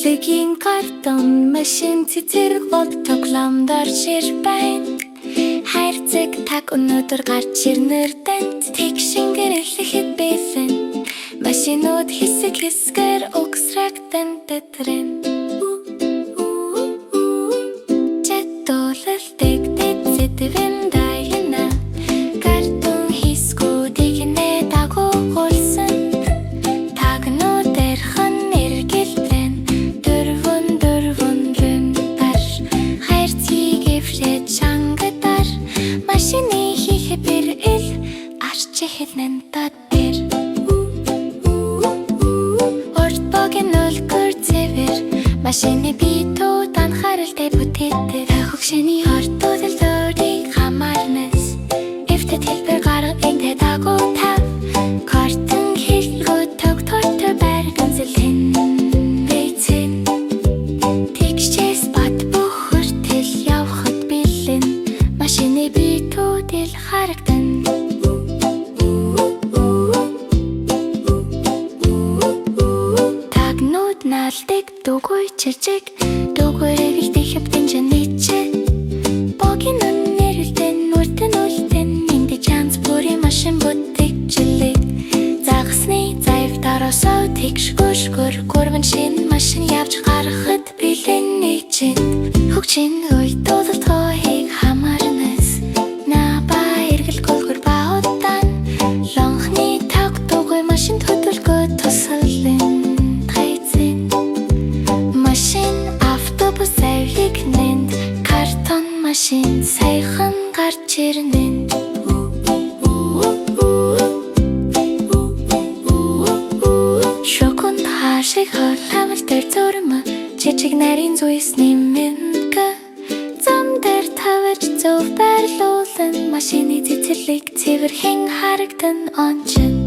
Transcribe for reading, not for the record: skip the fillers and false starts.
Цэцэрлэгийн картон машин цэцэр гол тоглоомдор ширбайн хайрцаг таг өнөөдөр гарч ирнэр танд тэгшингэр эхлэхэд бэлэн машинууд хэсэг хэсгээр угсрагдан тэтрэн чатолалдаг дэцэдвэн дайна картон хискүүдийг нэ дагуулсан тагнууд эрхэн эргэлдэн дөрвөн лүндар хайрцгийг эврээд шангатар машины хийхбэр ил арчихнэн татэр ордбогийн нөлгөр цэвэр машины битүүд анхааралтай бүтээтэй хөгшөний хортууд лорыг хамаарнас эвтэд хэлбэр гаргын дагуу тав картон хэлгүү тогтвортой байрган зэлэн бэйцэн тэгшээс бат бөхөртөл явхад бэлэн машины битүүд ил харагдан тагнууд наалдаг дугуй чирчэг дугуйрэг ихтэхэвтэн жаничэ богийн нэрэлтэн нүртэн үлтэн инди чанс бүрийн машин бүтгэгчлэг загасны зайв дараасаа тэгшгүшгүр гурван шин машин явж гарахад бэлэн нэгчэнд хөгжин ой дуулалтхойг хамаарнас наба эргэл гөлгөр баодан лонхны таг дугуй машин хөдөлгөө тусалэн машин автобус авигнэнд картон машин сайхан гарч ирнэнд шоконд хашиг холавал дээр зурма жижиг нарийн зүйс нэмэнгэ зам дээр тавж зөв байрлуулан машины цэцэрлэг цэвэрхэн харагдан ончин